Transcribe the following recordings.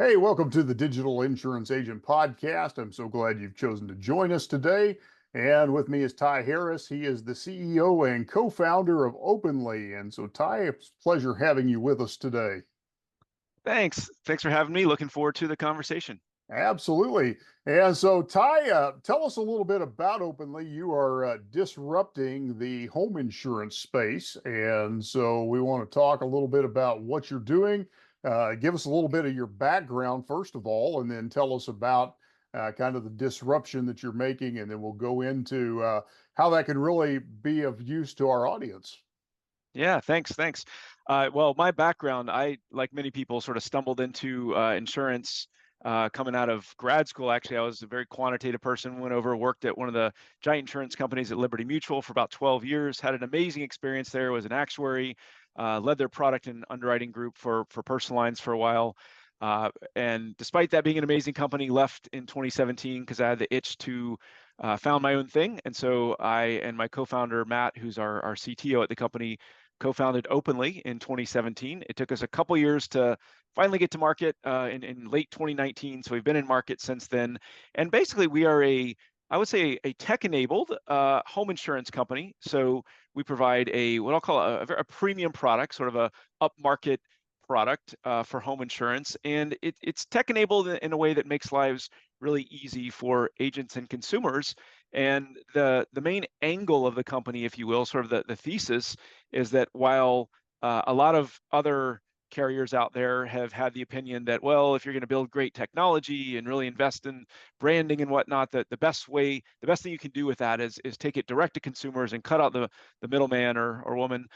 Hey, welcome to the Digital Insurance Agent Podcast. I'm so glad you've chosen to join us today. And with me is Ty Harris. He is the CEO and co-founder of Openly. And so, Ty, it's a pleasure having you with us today. Thanks. Thanks for having me. Looking forward to the conversation. Absolutely. And so, Ty, tell us a little bit about Openly. You are disrupting the home insurance space. And so, we want to talk a little bit about what you're doing. Give us a little bit of your background, first of all, and then tell us about kind of the disruption that you're making. And then we'll go into how that can really be of use to our audience. Yeah, thanks. Well, my background, I, like many people, sort of stumbled into insurance coming out of grad school. Actually, I was a very quantitative person, went over, worked at one of the giant insurance companies at Liberty Mutual for about 12 years, had an amazing experience there, was an actuary, led their product and underwriting group for personal lines for a while. And despite that being an amazing company, left in 2017 because I had the itch to found my own thing. And so I and my co-founder, Matt, who's our CTO at the company, co-founded Openly in 2017. It took us a couple years to finally get to market in late 2019. So we've been in market since then. And basically, we are I would say, a tech-enabled home insurance company. So we provide what I'll call a premium product, sort of a upmarket product for home insurance. And it's tech-enabled in a way that makes lives really easy for agents and consumers. And the main angle of the company, if you will, sort of the thesis, is that while a lot of other carriers out there have had the opinion that, well, if you're going to build great technology and really invest in branding and whatnot, that the best thing you can do with that is take it direct to consumers and cut out the middleman or woman.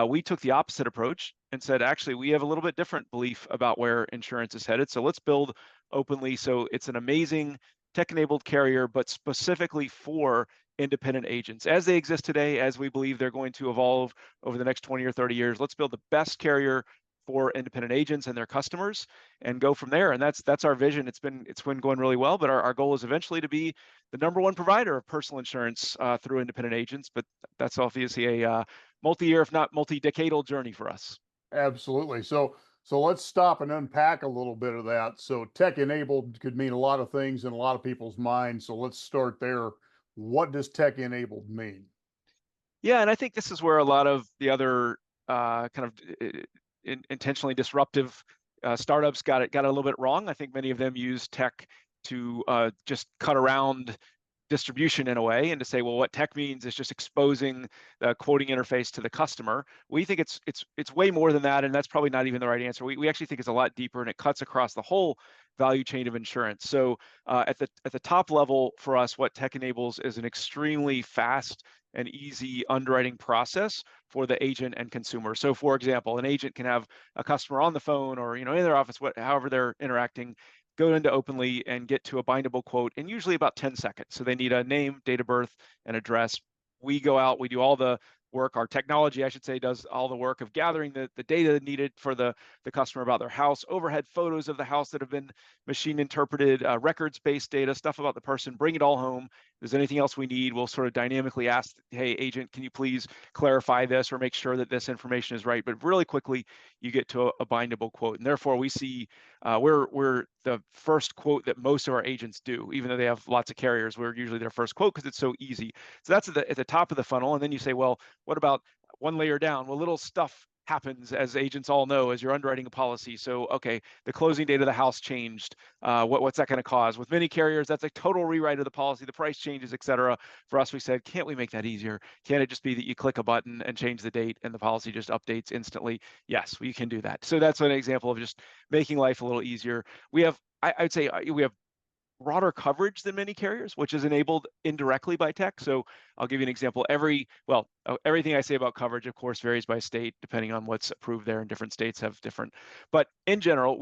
We took the opposite approach and said, actually, we have a little bit different belief about where insurance is headed. So let's build Openly. So it's an amazing tech-enabled carrier, but specifically for independent agents as they exist today, as we believe they're going to evolve over the next 20 or 30 years. Let's build the best carrier for independent agents and their customers and go from there. And that's our vision. It's been going really well, but our goal is eventually to be the number one provider of personal insurance through independent agents. But that's obviously a multi-year, if not multi-decadal journey for us. Absolutely. So let's stop and unpack a little bit of that. So tech enabled could mean a lot of things in a lot of people's minds. So let's start there. What does tech enabled mean? Yeah, and I think this is where a lot of the other kind of intentionally disruptive startups got it a little bit wrong. I think many of them use tech to just cut around distribution in a way, and to say, well, what tech means is just exposing the quoting interface to the customer. We think it's way more than that, and that's probably not even the right answer. We actually think it's a lot deeper, and it cuts across the whole value chain of insurance. So at the top level for us, what tech enables is an extremely fast and easy underwriting process for the agent and consumer. So, for example, an agent can have a customer on the phone or in their office, however they're interacting, go into Openly and get to a bindable quote in usually about 10 seconds. So they need a name, date of birth, and address. We go out, we do all the work. Our technology, I should say, does all the work of gathering the data needed for the customer about their house, overhead photos of the house that have been machine interpreted, records-based data, stuff about the person, bring it all home. If there's anything else we need, we'll sort of dynamically ask, hey, agent, can you please clarify this or make sure that this information is right? But really quickly, you get to a bindable quote. And therefore, we see we're the first quote that most of our agents do, even though they have lots of carriers. We're usually their first quote because it's so easy. So that's at the top of the funnel. And then you say, well, what about one layer down? Well, little stuff happens, as agents all know, as you're underwriting a policy. So, okay, the closing date of the house changed. What's that going to cause? With many carriers, that's a total rewrite of the policy. The price changes, et cetera. For us, we said, can't we make that easier? Can't it just be that you click a button and change the date and the policy just updates instantly? Yes, we can do that. So that's an example of just making life a little easier. We have, I'd say, we have broader coverage than many carriers, which is enabled indirectly by tech. So I'll give you an example. Everything I say about coverage, of course, varies by state, depending on what's approved there, and different states have different. But in general,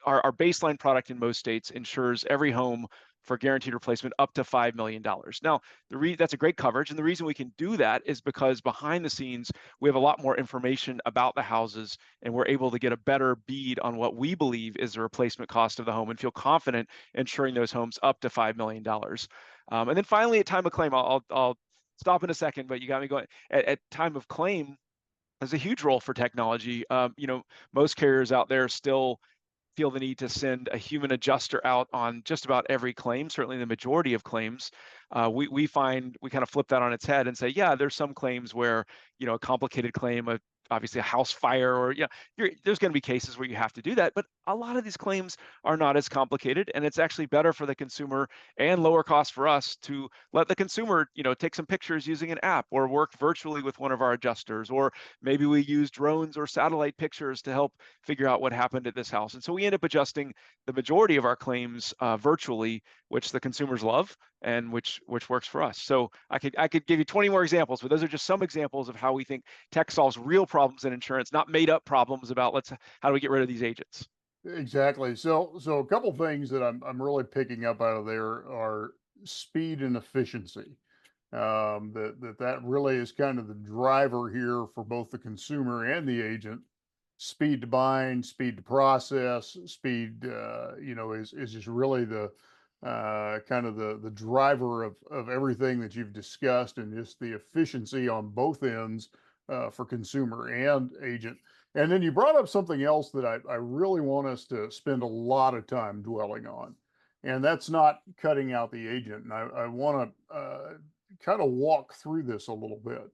our baseline product in most states insures every home for guaranteed replacement up to $5 million. Now, that's a great coverage. And the reason we can do that is because behind the scenes, we have a lot more information about the houses, and we're able to get a better bead on what we believe is the replacement cost of the home and feel confident insuring those homes up to $5 million. And then finally, at time of claim, I'll stop in a second, but you got me going. At time of claim, there's a huge role for technology. Most carriers out there still feel the need to send a human adjuster out on just about every claim, certainly the majority of claims. We find we kind of flip that on its head and say, yeah, there's some claims where, a complicated claim, obviously a house fire, or there's going to be cases where you have to do that. But a lot of these claims are not as complicated, and it's actually better for the consumer and lower cost for us to let the consumer, take some pictures using an app, or work virtually with one of our adjusters, or maybe we use drones or satellite pictures to help figure out what happened at this house. And so we end up adjusting the majority of our claims virtually, which the consumers love and which works for us. So I could give you 20 more examples, but those are just some examples of how we think tech solves real problems in insurance, not made up problems about how do we get rid of these agents. Exactly. So a couple things that I'm really picking up out of there are speed and efficiency. That really is kind of the driver here for both the consumer and the agent. Speed to bind, speed to process, speed, is just really the kind of the driver of everything that you've discussed, and just the efficiency on both ends for consumer and agent. And then you brought up something else that I really want us to spend a lot of time dwelling on, and that's not cutting out the agent. And I want to kind of walk through this a little bit.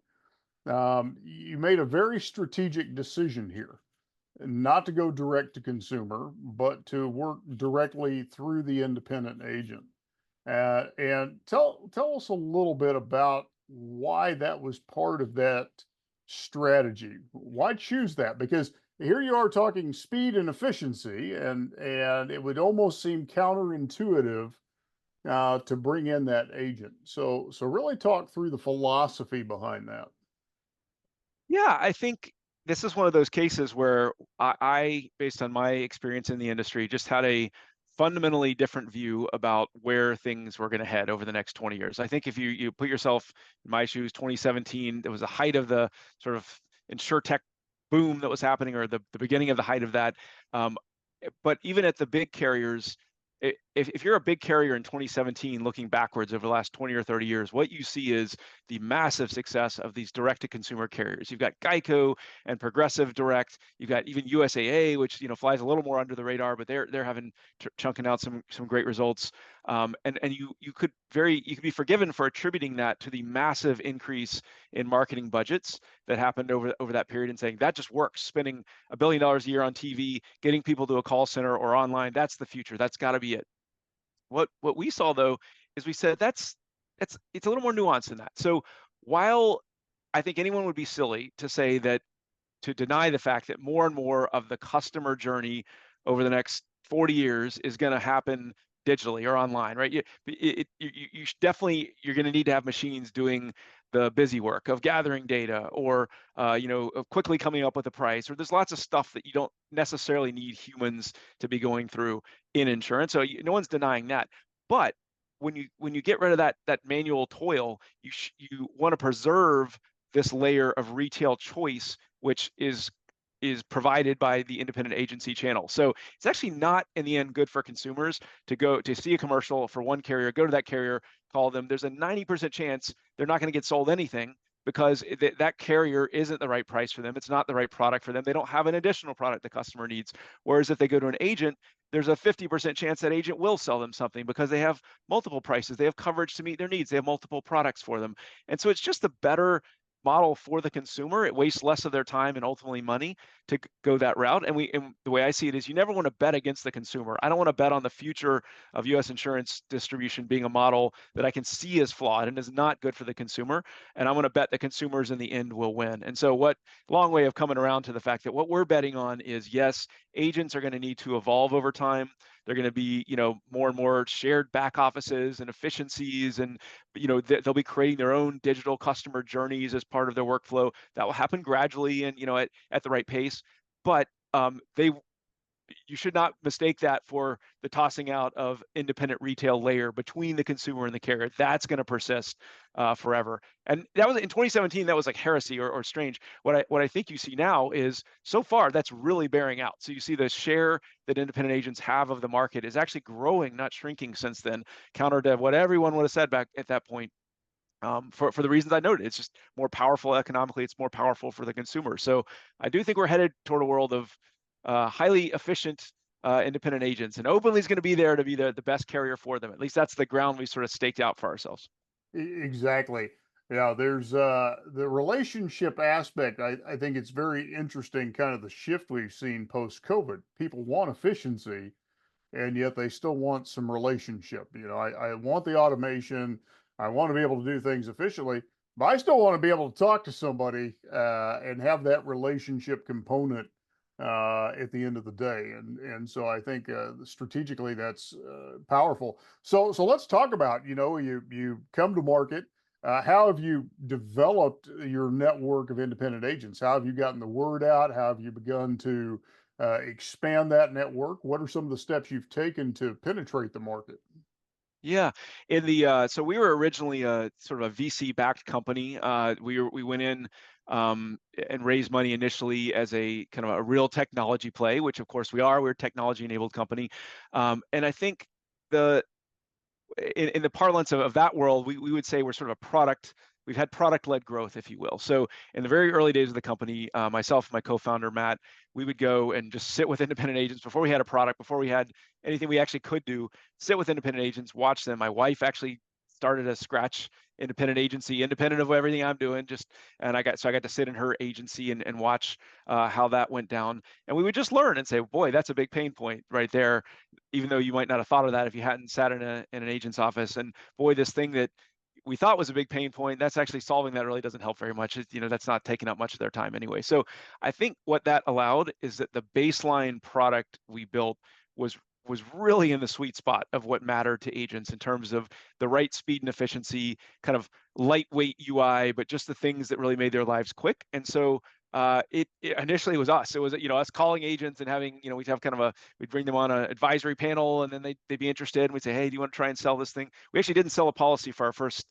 You made a very strategic decision here not to go direct to consumer, but to work directly through the independent agent. And tell us a little bit about why that was part of that strategy. Why choose that? Because here you are talking speed and efficiency, and it would almost seem counterintuitive to bring in that agent. So really talk through the philosophy behind that. Yeah, I think this is one of those cases where based on my experience in the industry, just had a fundamentally different view about where things were going to head over the next 20 years. I think if you put yourself in my shoes, 2017, there was a height of the sort of Insurtech boom that was happening, or the beginning of the height of that. But even at the big carriers, if you're a big carrier in 2017, looking backwards over the last 20 or 30 years, what you see is the massive success of these direct-to-consumer carriers. You've got Geico and Progressive Direct. You've got even USAA, which flies a little more under the radar, but they're having chunking out some great results. And you could be forgiven for attributing that to the massive increase in marketing budgets that happened over that period, and saying that just works. Spending $1 billion a year on TV, getting people to a call center or online, that's the future. That's got to be it. What we saw, though, is we said it's a little more nuanced than that. So while I think anyone would be silly to say that, to deny the fact that more and more of the customer journey over the next 40 years is going to happen digitally or online, right? You definitely, you're going to need to have machines doing the busy work of gathering data, or of quickly coming up with a price, or there's lots of stuff that you don't necessarily need humans to be going through in insurance. So no one's denying that. But when you get rid of that manual toil, you want to preserve this layer of retail choice, which is provided by the independent agency channel. So it's actually not in the end good for consumers to go to see a commercial for one carrier, go to that carrier, call them. There's a 90% chance they're not going to get sold anything, because that carrier isn't the right price for them. It's not the right product for them. They don't have an additional product the customer needs. Whereas if they go to an agent, there's a 50% chance that agent will sell them something, because they have multiple prices. They have coverage to meet their needs. They have multiple products for them. And so it's just a better model for the consumer. It wastes less of their time and ultimately money to go that route. And the way I see it is, you never want to bet against the consumer. I don't want to bet on the future of U.S. insurance distribution being a model that I can see as flawed and is not good for the consumer. And I'm going to bet the consumers in the end will win. And so long way of coming around to the fact that what we're betting on is, yes, agents are going to need to evolve over time. They're going to be, more and more shared back offices and efficiencies, and they'll be creating their own digital customer journeys as part of their workflow. That will happen gradually and at the right pace. But you should not mistake that for the tossing out of independent retail layer between the consumer and the carrier. That's going to persist forever. And that was in 2017. That was like heresy or strange. What I think you see now is, so far, that's really bearing out. So you see the share that independent agents have of the market is actually growing, not shrinking since then, counter to what everyone would have said back at that point. For the reasons I noted, it's just more powerful economically. It's more powerful for the consumer. So I do think we're headed toward a world of highly efficient independent agents, and Openly is going to be there to be the best carrier for them. At least that's the ground we sort of staked out for ourselves. Exactly. Yeah, there's the relationship aspect. I think it's very interesting, kind of the shift we've seen post COVID. People want efficiency, and yet they still want some relationship. I want the automation. I want to be able to do things efficiently, but I still want to be able to talk to somebody and have that relationship component at the end of the day. And so I think strategically that's powerful. So let's talk about, you come to market. How have you developed your network of independent agents? How have you gotten the word out? How have you begun to expand that network? What are some of the steps you've taken to penetrate the market? Yeah, in the so we were originally a sort of a VC-backed company. We went in and raised money initially as a kind of a real technology play, which of course we are. We're a technology-enabled company, and I think the in the parlance of that world, we would say we're sort of a product. We've had product-led growth, if you will. So in the very early days of the company, myself and my co-founder Matt, we would go and just sit with independent agents before we had a product, before we had anything we actually could do. Sit with independent agents, watch them. My wife actually started a scratch independent agency, independent of everything I'm doing. And I got to sit in her agency and watch how that went down. And we would just learn and say, boy, that's a big pain point right there, even though you might not have thought of that if you hadn't sat in an agent's office. And boy, this thing that we thought was a big pain point, that's actually solving that really doesn't help very much. That's not taking up much of their time anyway. So I think what that allowed is that the baseline product we built was really in the sweet spot of what mattered to agents in terms of the right speed and efficiency, kind of lightweight UI, but just the things that really made their lives quick. And so it initially was us. It was us calling agents and having we'd bring them on an advisory panel, and then they'd be interested, and we'd say, hey, do you want to try and sell this thing? We actually didn't sell a policy for our first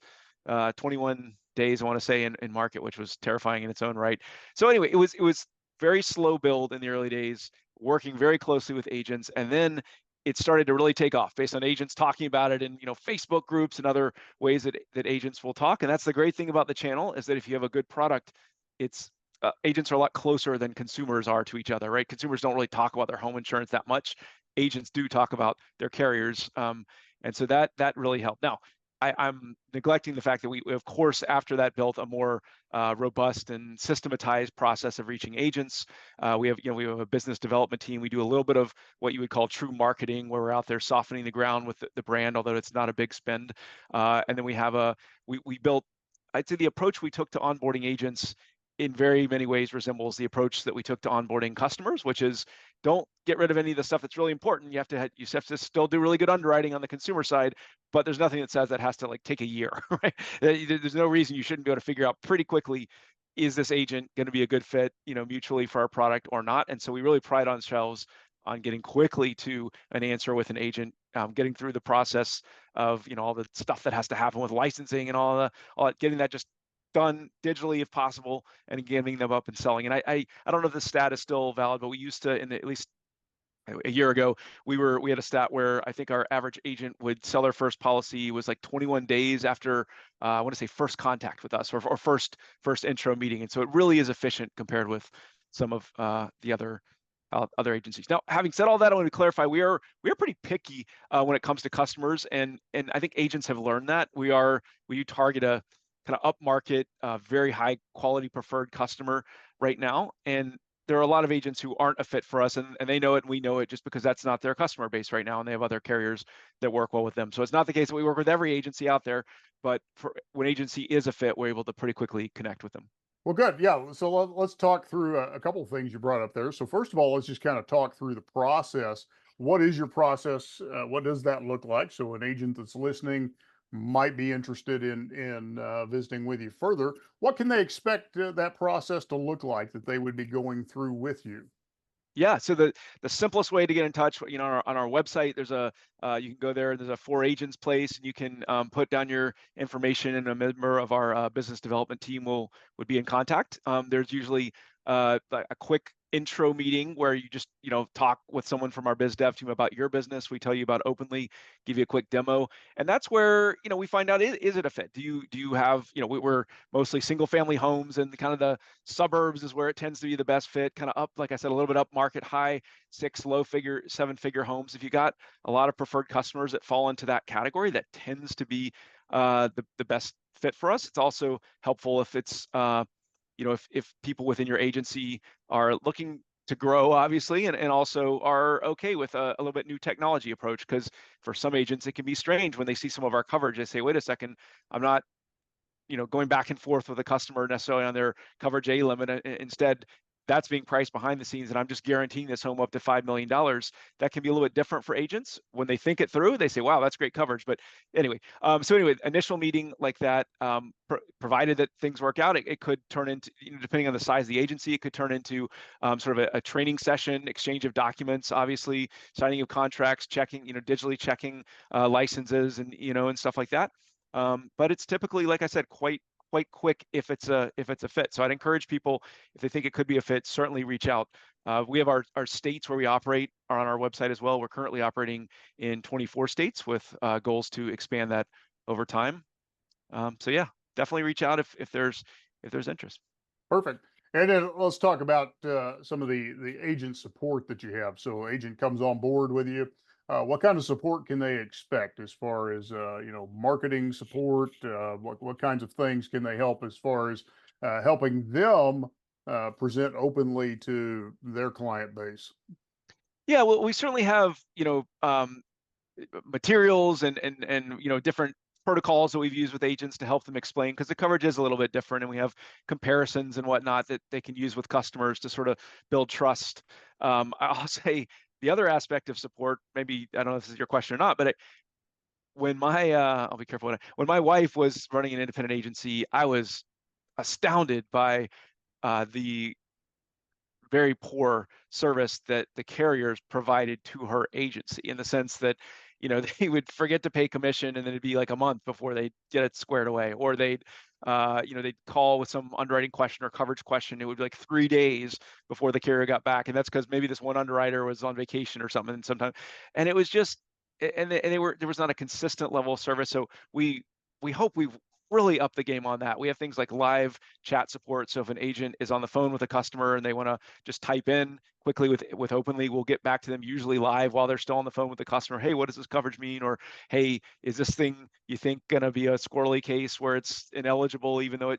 21 days, I want to say, in market, which was terrifying in its own right. So anyway, it was very slow build in the early days, working very closely with agents, and then it started to really take off based on agents talking about it in Facebook groups and other ways that agents will talk. And that's the great thing about the channel, is that if you have a good product, it's agents are a lot closer than consumers are to each other, right? Consumers don't really talk about their home insurance that much. Agents do talk about their carriers, and so that really helped. Now, I'm neglecting the fact that we, of course, after that, built a more robust and systematized process of reaching agents. We have a business development team. We do a little bit of what you would call true marketing, where we're out there softening the ground with the brand, although it's not a big spend. And then we built. I'd say the approach we took to onboarding agents in very many ways resembles the approach that we took to onboarding customers, which is don't get rid of any of the stuff that's really important. You have to still do really good underwriting on the consumer side, but there's nothing that says that has to take a year, right? There's no reason you shouldn't be able to figure out pretty quickly, is this agent going to be a good fit, mutually for our product or not? And so we really pride ourselves on getting quickly to an answer with an agent, getting through the process of all the stuff that has to happen with licensing and all that, getting that just done digitally if possible, and giving them up and selling. And I don't know if the stat is still valid, but we used to, at least a year ago, we had a stat where I think our average agent would sell their first policy was like 21 days after I want to say first contact with us, or first intro meeting. And so it really is efficient compared with some of the other agencies. Now, having said all that, I want to clarify we are pretty picky when it comes to customers, and I think agents have learned that. We do target a kind of upmarket, very high quality preferred customer right now. And there are a lot of agents who aren't a fit for us, and they know it, and we know it, just because that's not their customer base right now, and they have other carriers that work well with them. So it's not the case that we work with every agency out there, but when agency is a fit, we're able to pretty quickly connect with them. Well, good. Yeah. So let's talk through a couple of things you brought up there. So first of all, let's just kind of talk through the process. What is your process? What does that look like? So an agent that's listening might be interested in visiting with you further. What can they expect that process to look like that they would be going through with you? Yeah, so the simplest way to get in touch, on our website, there's you can go there. There's a for agents place, and you can put down your information, and a member of our business development team would be in contact. There's usually like a quick intro meeting where you just, talk with someone from our biz dev team about your business. We tell you about Openly, give you a quick demo, and that's where, we find out, is it a fit? Do you have, we're mostly single family homes, and kind of the suburbs is where it tends to be the best fit, kind of up, like I said, a little bit up market, high seven figure homes. If you got a lot of preferred customers that fall into that category, that tends to be the best fit for us. It's also helpful if it's if people within your agency are looking to grow, obviously, and also are okay with a little bit new technology approach. Because for some agents, it can be strange when they see some of our coverage. They say, wait a second, I'm not going back and forth with a customer necessarily on their coverage A limit. Instead, that's being priced behind the scenes, and I'm just guaranteeing this home up to $5 million. That can be a little bit different for agents. When they think it through, they say, wow, that's great coverage. But anyway, initial meeting like that, provided that things work out, it could turn into, depending on the size of the agency, it could turn into sort of a training session, exchange of documents, obviously, signing of contracts, checking, digitally checking licenses, and stuff like that. But it's typically, like I said, quite quick if it's a fit. So I'd encourage people, if they think it could be a fit, certainly reach out. We have our states where we operate are on our website as well. We're currently operating in 24 states with goals to expand that over time. So yeah, definitely reach out if there's interest. Perfect. And then let's talk about some of the agent support that you have. So agent comes on board with you. What kind of support can they expect as far as marketing support? What kinds of things can they help as far as helping them present openly to their client base? Yeah, well, we certainly have materials and different protocols that we've used with agents to help them explain, because the coverage is a little bit different, and we have comparisons and whatnot that they can use with customers to sort of build trust. I'll say the other aspect of support, maybe, I don't know if this is your question or not, but when my I'll be careful when my wife was running an independent agency, I was astounded by the very poor service that the carriers provided to her agency, in the sense that, they would forget to pay commission, and then it'd be like a month before they get it squared away, or they'd call with some underwriting question or coverage question. It would be like 3 days before the carrier got back. And that's because maybe this one underwriter was on vacation or something. And sometimes, and it was just, there was not a consistent level of service. So we hope we've really up the game on that. We have things like live chat support. So if an agent is on the phone with a customer and they want to just type in quickly with Openly, we'll get back to them usually live while they're still on the phone with the customer. Hey, what does this coverage mean? Or, hey, is this thing you think going to be a squirrely case where it's ineligible, even though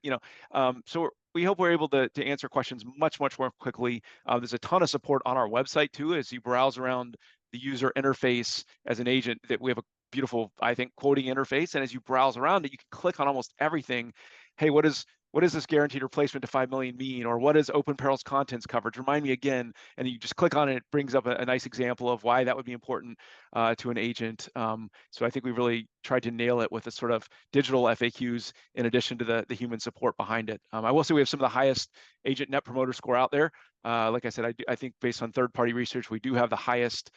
so we hope we're able to answer questions much more quickly. There's a ton of support on our website too, as you browse around the user interface as an agent. That we have a beautiful, I think, quoting interface. And as you browse around it, you can click on almost everything. Hey, what is this guaranteed replacement to 5 million mean? Or what is open perils contents coverage? Remind me again. And you just click on it, it brings up a nice example of why that would be important to an agent. So I think we really tried to nail it with the sort of digital FAQs in addition to the human support behind it. I will say we have some of the highest agent net promoter score out there. Like I said, I think based on third-party research, we do have the highest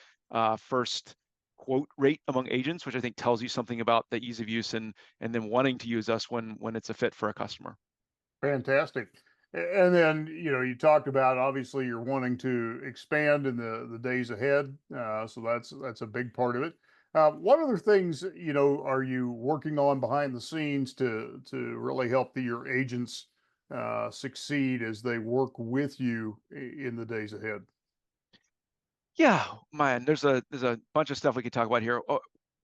first quote rate among agents, which I think tells you something about the ease of use and then wanting to use us when it's a fit for a customer. Fantastic. And then, you talked about, obviously you're wanting to expand in the days ahead. So that's a big part of it. What other things, are you working on behind the scenes to really help your agents succeed as they work with you in the days ahead? Yeah, man, there's a bunch of stuff we could talk about here.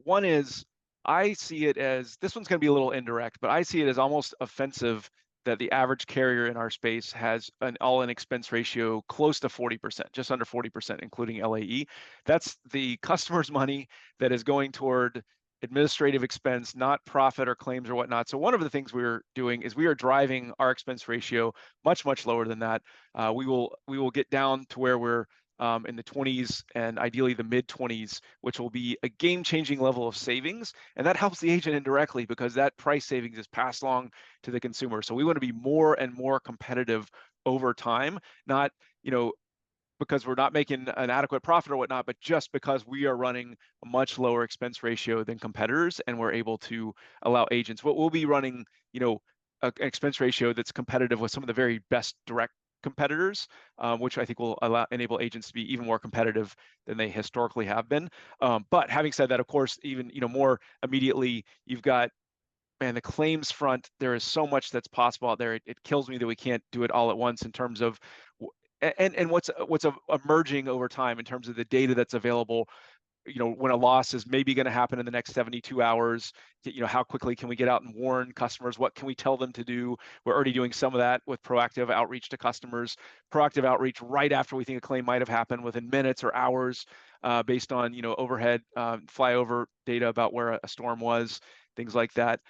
One is, I see it as, this one's going to be a little indirect, but I see it as almost offensive that the average carrier in our space has an all-in expense ratio close to 40%, just under 40%, including LAE. That's the customer's money that is going toward administrative expense, not profit or claims or whatnot. So one of the things we're doing is we are driving our expense ratio much lower than that. We will get down to where we're in the 20s and ideally the mid 20s, which will be a game-changing level of savings. And that helps the agent indirectly, because that price savings is passed along to the consumer. So we want to be more and more competitive over time, not, because we're not making an adequate profit or whatnot, but just because we are running a much lower expense ratio than competitors, and we're able to allow agents. We'll be running, an expense ratio that's competitive with some of the very best direct competitors, which I think will enable agents to be even more competitive than they historically have been. But having said that, of course, even more immediately, you've got, man, the claims front. There is so much that's possible out there. It kills me that we can't do it all at once in terms of and what's emerging over time in terms of the data that's available. When a loss is maybe going to happen in the next 72 hours, how quickly can we get out and warn customers? What can we tell them to do? We're already doing some of that with proactive outreach to customers, proactive outreach right after we think a claim might have happened, within minutes or hours, based on, overhead flyover data about where a storm was, things like that.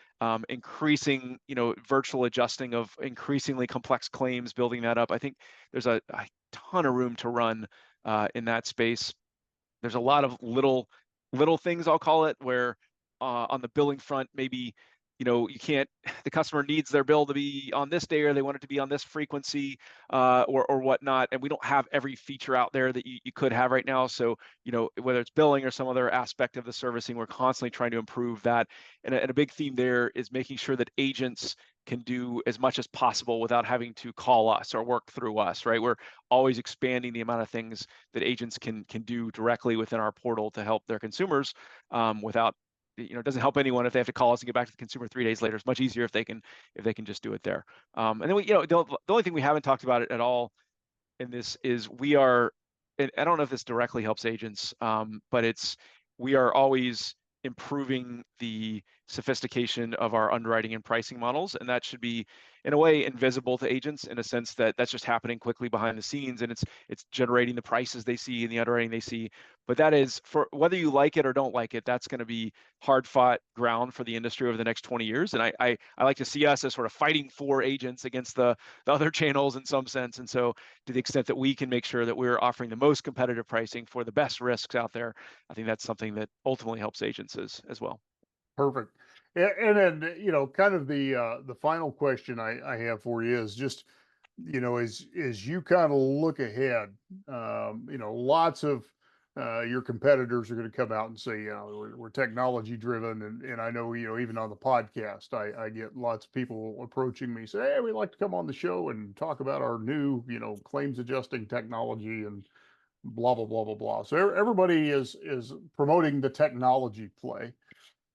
Increasing, virtual adjusting of increasingly complex claims, building that up. I think there's a ton of room to run in that space. There's a lot of little things, I'll call it, where on the billing front, maybe you can't, the customer needs their bill to be on this day, or they want it to be on this frequency, or whatnot, and we don't have every feature out there that you could have right now. So whether it's billing or some other aspect of the servicing, we're constantly trying to improve that. And a big theme there is making sure that agents can do as much as possible without having to call us or work through us, right? We're always expanding the amount of things that agents can do directly within our portal to help their consumers, without, it doesn't help anyone if they have to call us and get back to the consumer 3 days later. It's much easier if they can just do it there. And then the only thing we haven't talked about it at all in this is and I don't know if this directly helps agents, but we are always improving the sophistication of our underwriting and pricing models, and that should be, in a way, invisible to agents, in a sense that that's just happening quickly behind the scenes, and it's generating the prices they see and the underwriting they see. But that is, for whether you like it or don't like it, that's going to be hard fought ground for the industry over the next 20 years. And I like to see us as sort of fighting for agents against the other channels in some sense. And so, to the extent that we can make sure that we're offering the most competitive pricing for the best risks out there, I think that's something that ultimately helps agents as well. Perfect. And then, kind of the final question I have for you is just, as you kind of look ahead, lots of your competitors are going to come out and say, we're technology driven, and I know, even on the podcast, I get lots of people approaching me, say, hey, we'd like to come on the show and talk about our new, claims adjusting technology and blah blah blah blah blah. So everybody is promoting the technology play.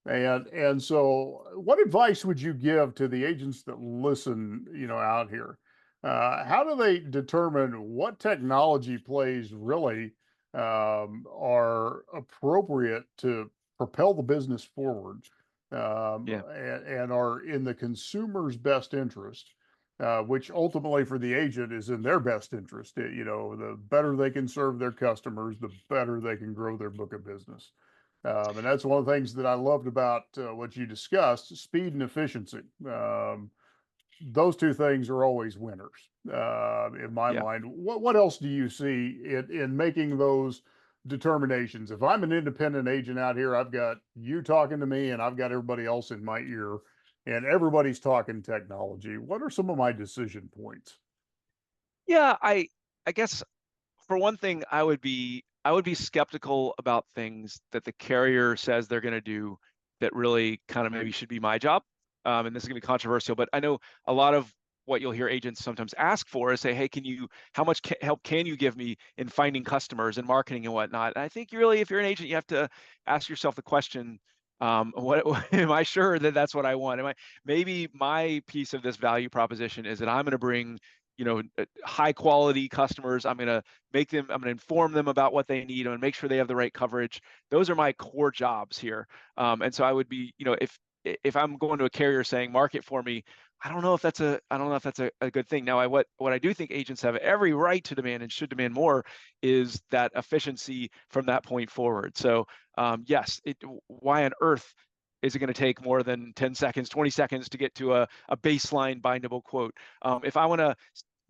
And so, what advice would you give to the agents that listen, out here? How do they determine what technology plays really are appropriate to propel the business forward, Yeah. and are in the consumer's best interest, which ultimately for the agent is in their best interest. The better they can serve their customers, the better they can grow their book of business. And that's one of the things that I loved about what you discussed, speed and efficiency. Those two things are always winners in my Yeah. mind. What else do you see in making those determinations? If I'm an independent agent out here, I've got you talking to me and I've got everybody else in my ear, and everybody's talking technology. What are some of my decision points? Yeah, I guess, for one thing, I would be skeptical about things that the carrier says they're going to do that really kind of maybe should be my job. And this is going to be controversial, but I know a lot of what you'll hear agents sometimes ask for is, say, hey, how much help can you give me in finding customers and marketing and whatnot? And I think if you're an agent, you have to ask yourself the question, what am I sure that that's what I want? Maybe my piece of this value proposition is that I'm going to bring, high quality customers. I'm going to inform them about what they need. I'm going to make sure they have the right coverage. Those are my core jobs here. And so I would be, if I'm going to a carrier saying market for me, I don't know if that's a good thing. Now, what I do think agents have every right to demand and should demand more is that efficiency from that point forward. So yes, why on earth is it going to take more than 10 seconds, 20 seconds to get to a baseline bindable quote? If I want to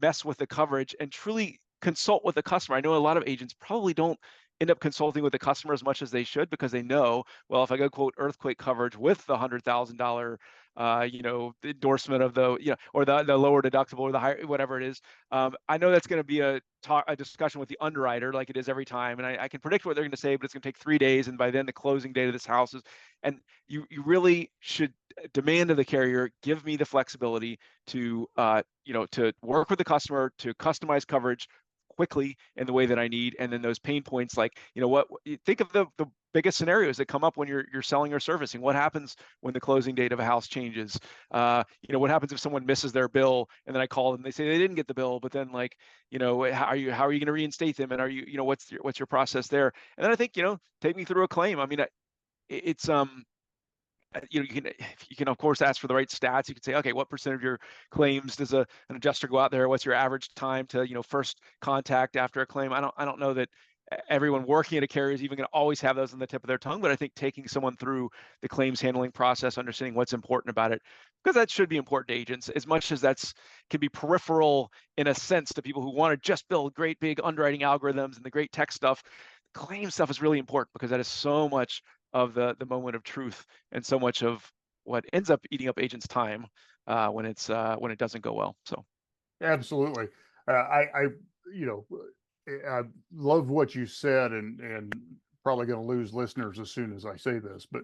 mess with the coverage and truly consult with the customer, I know a lot of agents probably don't end up consulting with the customer as much as they should, because they know, well, if I go quote earthquake coverage with the $100,000, endorsement of or the lower deductible or the higher, whatever it is, I know that's going to be a discussion with the underwriter, like it is every time, and I can predict what they're going to say, but it's going to take 3 days, and by then the closing date of this house is, and you really should demand of the carrier, give me the flexibility to to work with the customer to customize coverage quickly in the way that I need. And then those pain points, like, what think of the biggest scenarios that come up when you're selling or servicing. What happens when the closing date of a house changes? What happens if someone misses their bill and then I call them, they say they didn't get the bill, but then, like, how are you going to reinstate them? And are you, what's your process there? And then I think, take me through a claim. I mean, it's you can of course ask for the right stats. You can say, okay, what percent of your claims does an adjuster go out there? What's your average time to first contact after a claim? I don't know that everyone working at a carrier is even going to always have those on the tip of their tongue, but I think taking someone through the claims handling process, understanding what's important about it, because that should be important to agents as much as can be peripheral in a sense to people who want to just build great big underwriting algorithms and the great tech stuff. Claim stuff is really important because that is so much of the moment of truth and so much of what ends up eating up agents' time when it doesn't go well. So Absolutely. I you know, I love what you said, and probably going to lose listeners as soon as I say this, but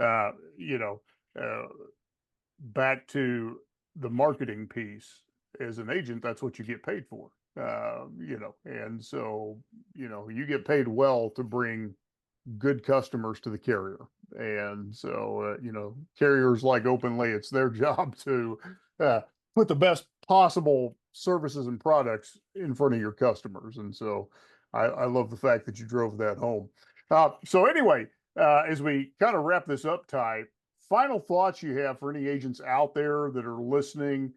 uh, you know, uh, back to the marketing piece. As an agent, that's what you get paid for. And so you get paid well to bring good customers to the carrier. And so, carriers like Openly, it's their job to uh, put the best possible services and products in front of your customers. And so I love the fact that you drove that home. So anyway, as we kind of wrap this up, Ty, final thoughts you have for any agents out there that are listening,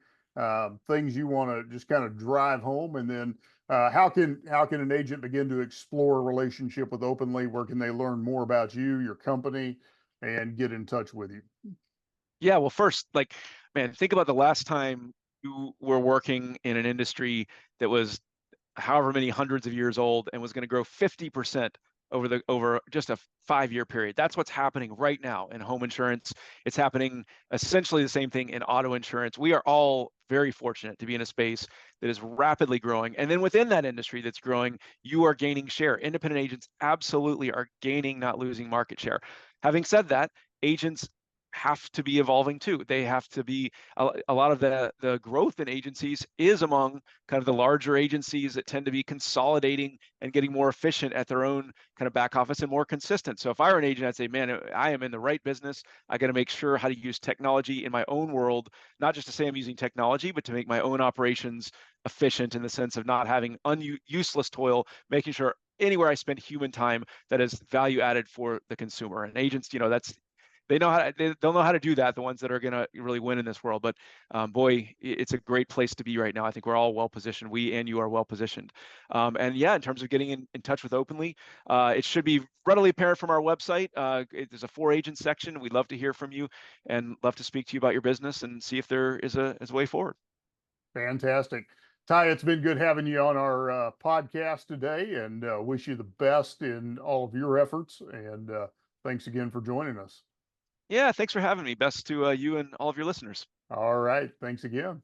things you want to just kind of drive home, and then how can an agent begin to explore a relationship with Openly? Where can they learn more about you, your company, and get in touch with you? yeah, well, first, like, man, think about the last time you were working in an industry that was however many hundreds of years old and was going to grow 50% over just a 5-year period. That's what's happening right now in home insurance. It's happening essentially the same thing in auto insurance. We are all very fortunate to be in a space that is rapidly growing. And then within that industry that's growing, you are gaining share. Independent agents absolutely are gaining, not losing market share. Having said that, agents have to be evolving too. They have to be a lot of the growth in agencies is among kind of the larger agencies that tend to be consolidating and getting more efficient at their own kind of back office and more consistent. So if I were an agent, I'd say, man, I am in the right business. I got to make sure how to use technology in my own world, not just to say I'm using technology, but to make my own operations efficient in the sense of not having useless toil, making sure anywhere I spend human time that is value added for the consumer. And agents, that's they'll know how to do that, the ones that are going to really win in this world. But boy, it's a great place to be right now. I think we're all well positioned. We and you are well positioned. And yeah, in terms of getting in touch with Openly, it should be readily apparent from our website. There's a for agent section. We'd love to hear from you and love to speak to you about your business and see if there is a way forward. Fantastic. Ty, it's been good having you on our podcast today, and wish you the best in all of your efforts. And thanks again for joining us. Yeah, thanks for having me. Best to you and all of your listeners. All right. Thanks again.